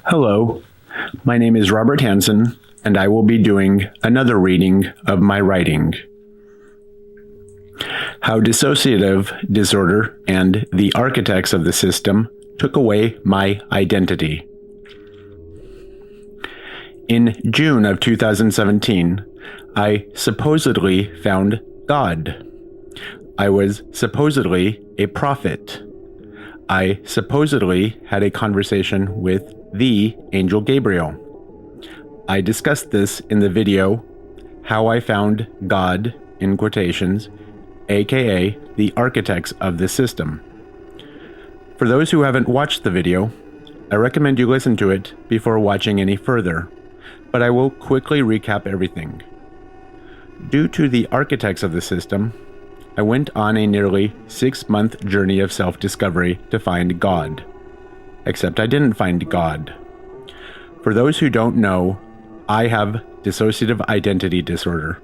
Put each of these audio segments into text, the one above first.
Hello, my name is Robert Hansen, and I will be doing another reading of my writing, How Dissociative Disorder and the Architects of the System Took Away My Identity. In June of 2017, I supposedly found God. I was supposedly a prophet. I supposedly had a conversation with the Angel Gabriel. I discussed this in the video, How I Found God, in quotations, aka the Architects of the System. For those who haven't watched the video, I recommend you listen to it before watching any further, but I will quickly recap everything. Due to the Architects of the System, I went on a nearly 6-month journey of self-discovery to find God. Except I didn't find God. For those who don't know, I have dissociative identity disorder.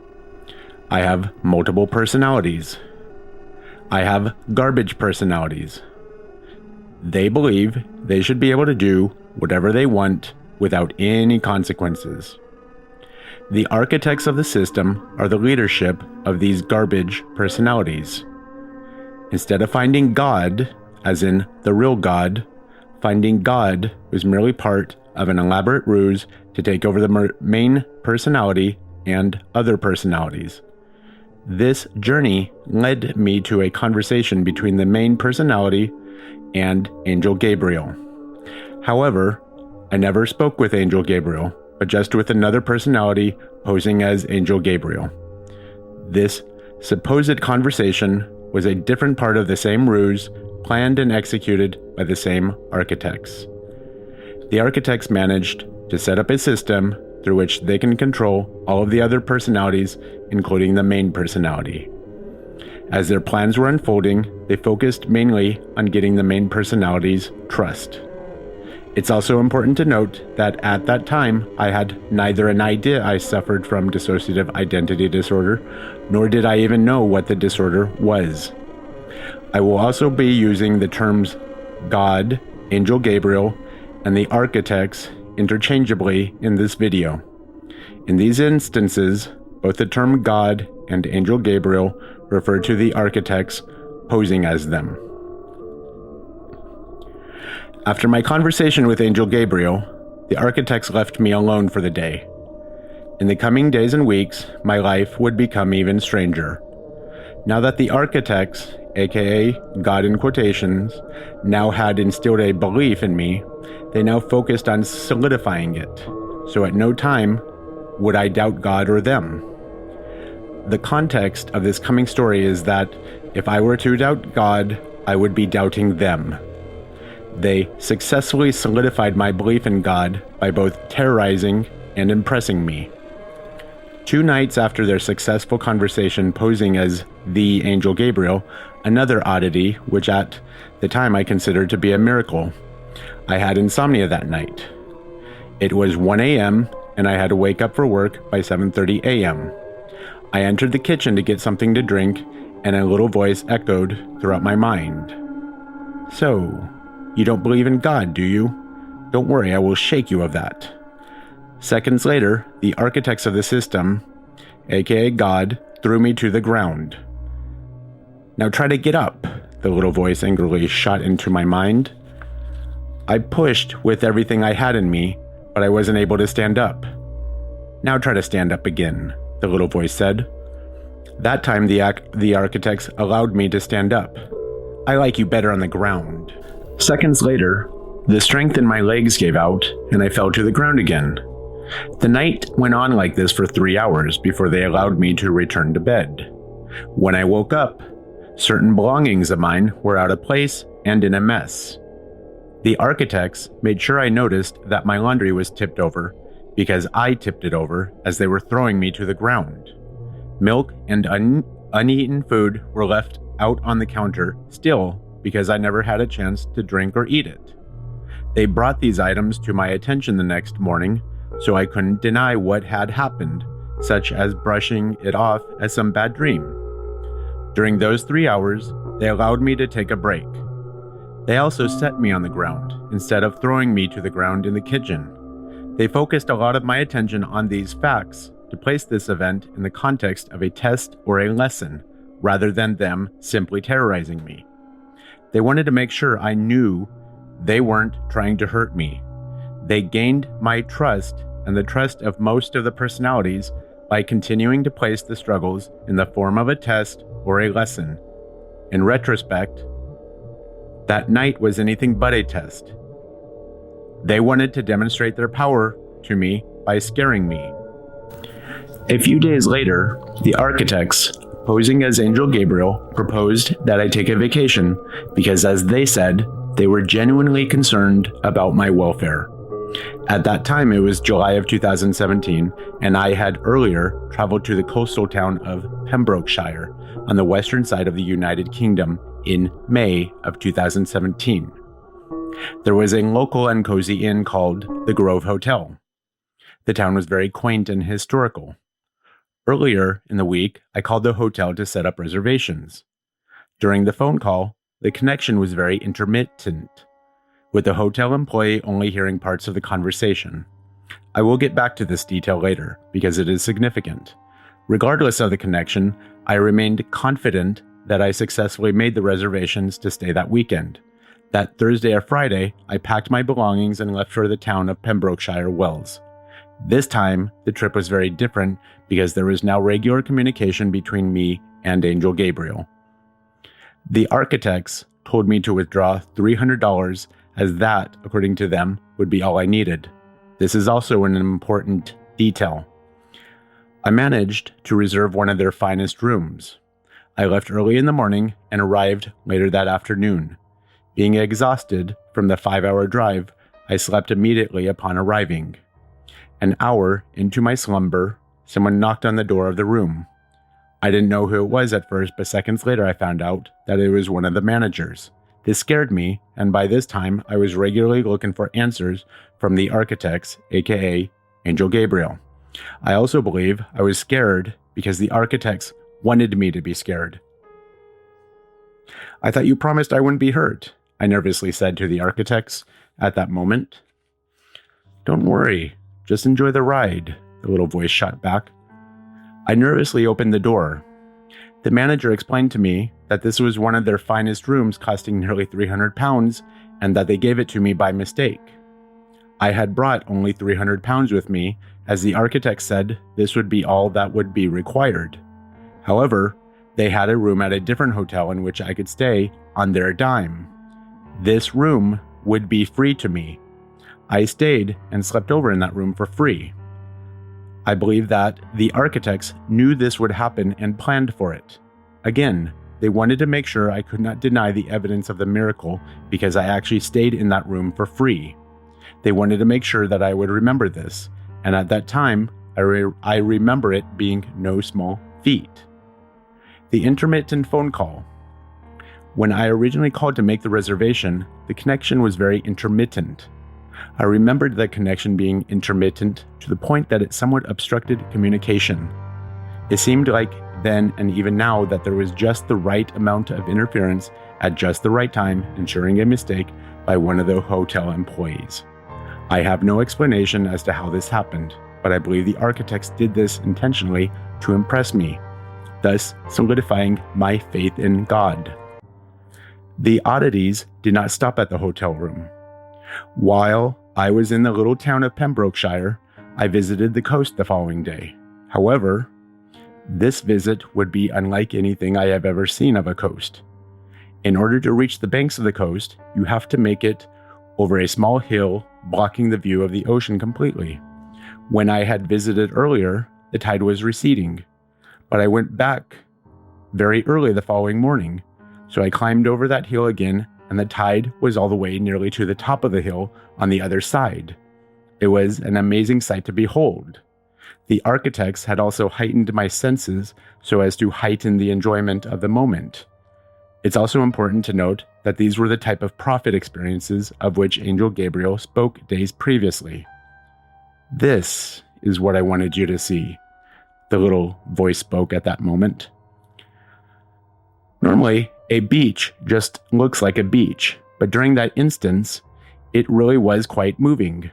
I have multiple personalities. I have garbage personalities. They believe they should be able to do whatever they want without any consequences. The architects of the system are the leadership of these garbage personalities. Instead of finding God, as in the real God, finding God was merely part of an elaborate ruse to take over the main personality and other personalities. This journey led me to a conversation between the main personality and Angel Gabriel. However, I never spoke with Angel Gabriel, but just with another personality posing as Angel Gabriel. This supposed conversation was a different part of the same ruse, planned and executed by the same architects. The architects managed to set up a system through which they can control all of the other personalities, including the main personality. As their plans were unfolding, they focused mainly on getting the main personality's trust. It's also important to note that at that time, I had neither an idea I suffered from dissociative identity disorder, nor did I even know what the disorder was. I will also be using the terms God, Angel Gabriel, and the architects interchangeably in this video. In these instances, both the term God and Angel Gabriel refer to the architects posing as them. After my conversation with Angel Gabriel, the architects left me alone for the day. In the coming days and weeks, my life would become even stranger. Now that the architects, aka God in quotations, now had instilled a belief in me, they now focused on solidifying it. So at no time would I doubt God or them. The context of this coming story is that if I were to doubt God, I would be doubting them. They successfully solidified my belief in God by both terrorizing and impressing me. 2 nights after their successful conversation posing as the Angel Gabriel, another oddity, which at the time I considered to be a miracle, I had insomnia that night. It was 1 a.m. and I had to wake up for work by 7:30 a.m. I entered the kitchen to get something to drink, and a little voice echoed throughout my mind. "So, you don't believe in God, do you? Don't worry, I will shake you of that." Seconds later, the architects of the system, aka God, threw me to the ground. "Now try to get up," the little voice angrily shot into my mind. I pushed with everything I had in me, but I wasn't able to stand up. "Now try to stand up again," the little voice said. That time the architects allowed me to stand up. "I like you better on the ground." Seconds later, the strength in my legs gave out, and I fell to the ground again. The night went on like this for 3 hours before they allowed me to return to bed. When I woke up, certain belongings of mine were out of place and in a mess. The architects made sure I noticed that my laundry was tipped over, because I tipped it over as they were throwing me to the ground. Milk and uneaten food were left out on the counter still because I never had a chance to drink or eat it. They brought these items to my attention the next morning, so I couldn't deny what had happened, such as brushing it off as some bad dream. During those 3 hours, they allowed me to take a break. They also set me on the ground, instead of throwing me to the ground in the kitchen. They focused a lot of my attention on these facts to place this event in the context of a test or a lesson, rather than them simply terrorizing me. They wanted to make sure I knew they weren't trying to hurt me. They gained my trust and the trust of most of the personalities by continuing to place the struggles in the form of a test or a lesson. In retrospect, that night was anything but a test. They wanted to demonstrate their power to me by scaring me. A few days later, the architects, posing as Angel Gabriel, proposed that I take a vacation because, as they said, they were genuinely concerned about my welfare. At that time, it was July of 2017, and I had earlier traveled to the coastal town of Pembrokeshire on the western side of the United Kingdom in May of 2017. There was a local and cozy inn called the Grove Hotel. The town was very quaint and historical. Earlier in the week, I called the hotel to set up reservations. During the phone call, the connection was very intermittent, with the hotel employee only hearing parts of the conversation. I will get back to this detail later, because it is significant. Regardless of the connection, I remained confident that I successfully made the reservations to stay that weekend. That Thursday or Friday, I packed my belongings and left for the town of Pembrokeshire Wells. This time, the trip was very different because there was now regular communication between me and Angel Gabriel. The architects told me to withdraw $300, as that, according to them, would be all I needed. This is also an important detail. I managed to reserve one of their finest rooms. I left early in the morning and arrived later that afternoon. Being exhausted from the 5-hour drive, I slept immediately upon arriving. An hour into my slumber, someone knocked on the door of the room. I didn't know who it was at first, but seconds later I found out that it was one of the managers. This scared me, and by this time I was regularly looking for answers from the architects, aka Angel Gabriel. I also believe I was scared because the architects wanted me to be scared. "I thought you promised I wouldn't be hurt," I nervously said to the architects at that moment. "Don't worry, just enjoy the ride," the little voice shot back. I nervously opened the door. The manager explained to me that this was one of their finest rooms, costing nearly £300, and that they gave it to me by mistake. I had brought only £300 with me, as the architect said this would be all that would be required. However, they had a room at a different hotel in which I could stay on their dime. This room would be free to me. I stayed and slept over in that room for free. I believe that the architects knew this would happen and planned for it. Again, they wanted to make sure I could not deny the evidence of the miracle because I actually stayed in that room for free. They wanted to make sure that I would remember this, and at that time, I remember it being no small feat. The intermittent phone call. When I originally called to make the reservation, the connection was very intermittent. I remembered that connection being intermittent to the point that it somewhat obstructed communication. It seemed like then and even now that there was just the right amount of interference at just the right time, ensuring a mistake by one of the hotel employees. I have no explanation as to how this happened, but I believe the architects did this intentionally to impress me, thus solidifying my faith in God. The oddities did not stop at the hotel room. While I was in the little town of Pembrokeshire, I visited the coast the following day. However, this visit would be unlike anything I have ever seen of a coast. In order to reach the banks of the coast, you have to make it over a small hill blocking the view of the ocean completely. When I had visited earlier, the tide was receding, but I went back very early the following morning, so I climbed over that hill again, and the tide was all the way nearly to the top of the hill on the other side. It was an amazing sight to behold. The architects had also heightened my senses so as to heighten the enjoyment of the moment. It's also important to note that these were the type of prophet experiences of which Angel Gabriel spoke days previously. "This is what I wanted you to see," the little voice spoke at that moment. Normally, a beach just looks like a beach, But during that instance, it really was quite moving.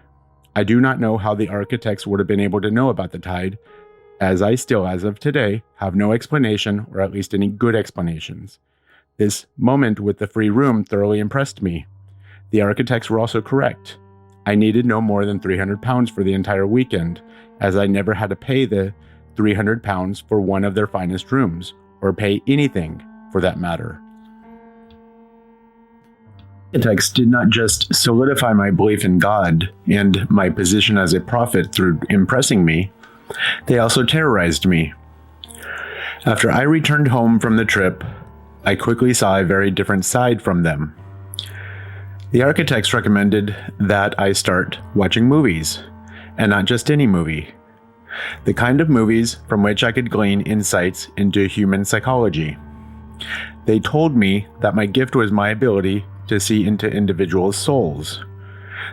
I do not know how the architects would have been able to know about the tide, as I still, as of today, have no explanation, or at least any good explanations. This moment with the free room thoroughly impressed me. The architects were also correct. I needed no more than £300 for the entire weekend, as I never had to pay the £300 for one of their finest rooms, or pay anything for that matter. The text did not just solidify my belief in God and my position as a prophet through impressing me, they also terrorized me. After I returned home from the trip, I quickly saw a very different side from them. The architects recommended that I start watching movies, and not just any movie. The kind of movies from which I could glean insights into human psychology. They told me that my gift was my ability to see into individuals' souls.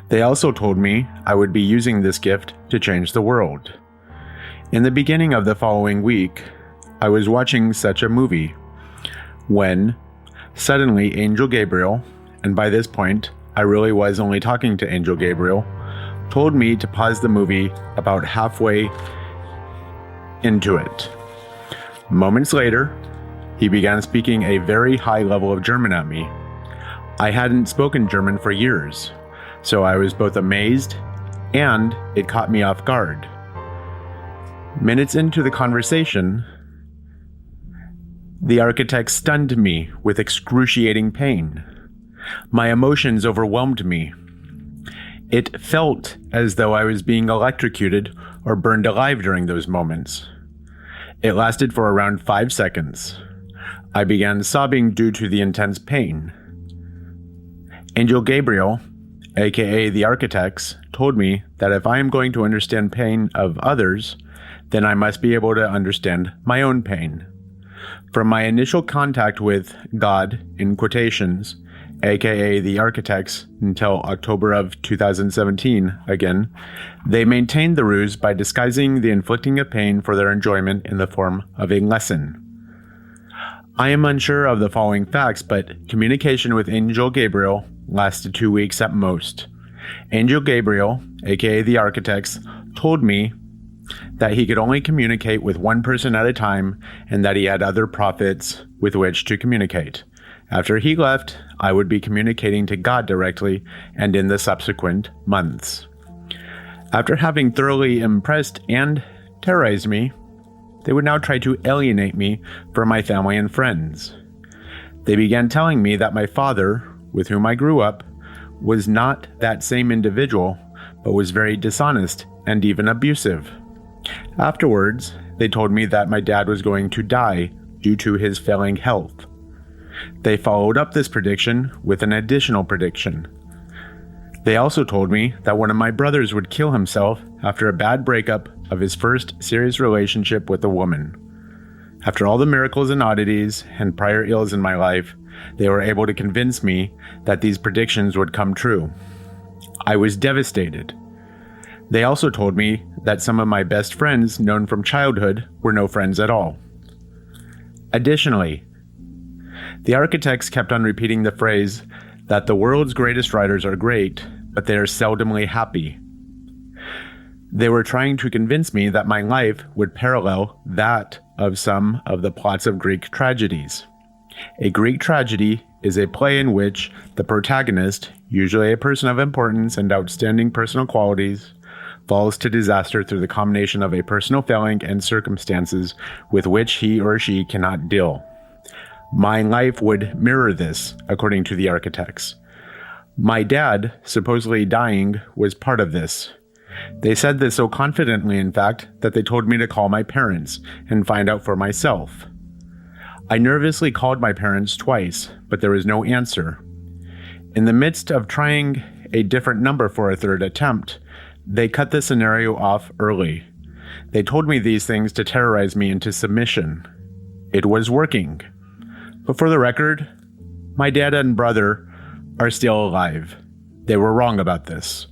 They also told me I would be using this gift to change the world. In the beginning of the following week, I was watching such a movie when suddenly Angel Gabriel, and by this point I really was only talking to Angel Gabriel, told me to pause the movie about halfway into it. Moments later, he began speaking a very high level of German at me. I hadn't spoken German for years, so I was both amazed and it caught me off guard. Minutes into the conversation, the architect stunned me with excruciating pain. My emotions overwhelmed me. It felt as though I was being electrocuted or burned alive during those moments. It lasted for around 5 seconds. I began sobbing due to the intense pain. Angel Gabriel, aka the architects, told me that if I am going to understand pain of others, then I must be able to understand my own pain. From my initial contact with God, in quotations, aka the architects, until October of 2017 again, they maintained the ruse by disguising the inflicting of pain for their enjoyment in the form of a lesson. I am unsure of the following facts, but communication with Angel Gabriel lasted 2 weeks at most. Angel Gabriel, aka the architects, told me that he could only communicate with one person at a time and that he had other prophets with which to communicate. After he left, I would be communicating to God directly and in the subsequent months. After having thoroughly impressed and terrorized me, they would now try to alienate me from my family and friends. They began telling me that my father, with whom I grew up, was not that same individual, but was very dishonest and even abusive. Afterwards, they told me that my dad was going to die due to his failing health. They followed up this prediction with an additional prediction. They also told me that one of my brothers would kill himself after a bad breakup of his first serious relationship with a woman. After all the miracles and oddities and prior ills in my life, they were able to convince me that these predictions would come true. I was devastated. They also told me that some of my best friends known from childhood were no friends at all. Additionally, the architects kept on repeating the phrase that the world's greatest writers are great, but they are seldomly happy. They were trying to convince me that my life would parallel that of some of the plots of Greek tragedies. A Greek tragedy is a play in which the protagonist, usually a person of importance and outstanding personal qualities, falls to disaster through the combination of a personal failing and circumstances with which he or she cannot deal. My life would mirror this, according to the architects. My dad, supposedly dying, was part of this. They said this so confidently, in fact, that they told me to call my parents and find out for myself. I nervously called my parents twice, but there was no answer. In the midst of trying a different number for a third attempt, they cut the scenario off early. They told me these things to terrorize me into submission. It was working. But for the record, my dad and brother are still alive. They were wrong about this.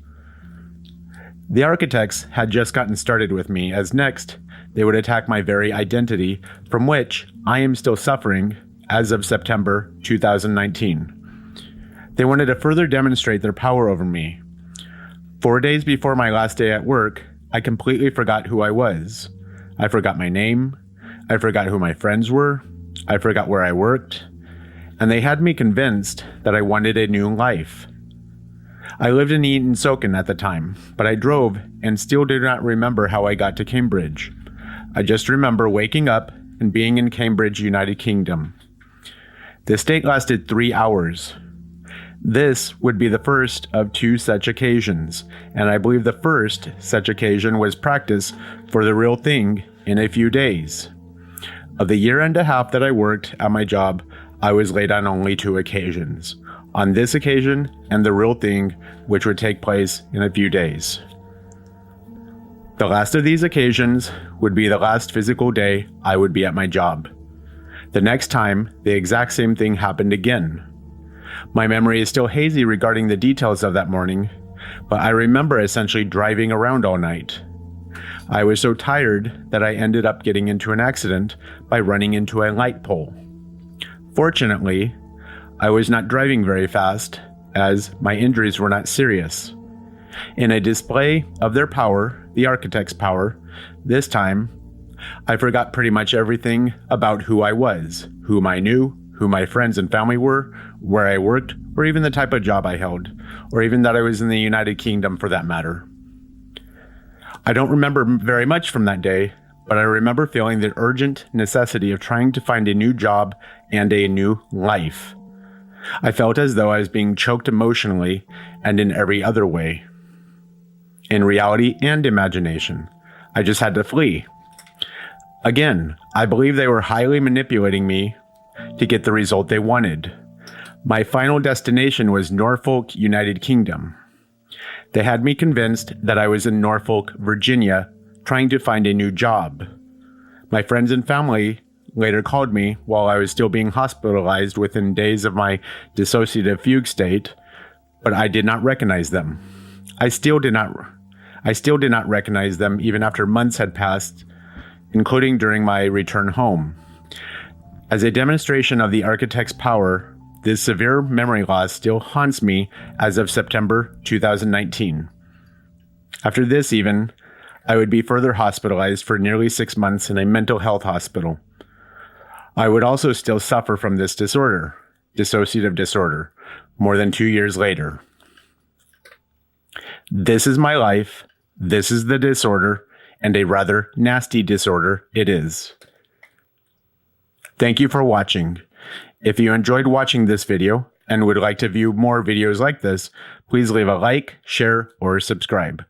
The architects had just gotten started with me, as next they would attack my very identity, from which I am still suffering as of September 2019. They wanted to further demonstrate their power over me. 4 days before my last day at work, I completely forgot who I was. I forgot my name. I forgot who my friends were. I forgot where I worked. And they had me convinced that I wanted a new life. I lived in Eaton-Soken at the time, but I drove and still do not remember how I got to Cambridge. I just remember waking up and being in Cambridge, United Kingdom. This date lasted 3 hours. This would be the first of 2 such occasions, and I believe the first such occasion was practice for the real thing in a few days. Of the year and a half that I worked at my job, I was late on only 2 occasions. On this occasion and the real thing, which would take place in a few days. The last of these occasions would be the last physical day I would be at my job. The next time, the exact same thing happened again. My memory is still hazy regarding the details of that morning, but I remember essentially driving around all night. I was so tired that I ended up getting into an accident by running into a light pole. Fortunately, I was not driving very fast, as my injuries were not serious. In a display of their power, the architect's power, this time, I forgot pretty much everything about who I was, whom I knew, who my friends and family were, where I worked, or even the type of job I held, or even that I was in the United Kingdom for that matter. I don't remember very much from that day, but I remember feeling the urgent necessity of trying to find a new job and a new life. I felt as though I was being choked emotionally and in every other way. In reality and imagination, I just had to flee. Again, I believe they were highly manipulating me to get the result they wanted. My final destination was Norfolk, United Kingdom. They had me convinced that I was in Norfolk, Virginia, trying to find a new job. My friends and family later called me while I was still being hospitalized within days of my dissociative fugue state, but I did not recognize them. I still did not recognize them even after months had passed, including during my return home. As a demonstration of the architect's power, this severe memory loss still haunts me as of September 2019. After this even, I would be further hospitalized for nearly 6 months in a mental health hospital. I would also still suffer from this disorder, dissociative disorder, more than 2 years later. This is my life, this is the disorder, and a rather nasty disorder it is. Thank you for watching. If you enjoyed watching this video and would like to view more videos like this, please leave a like, share, or subscribe.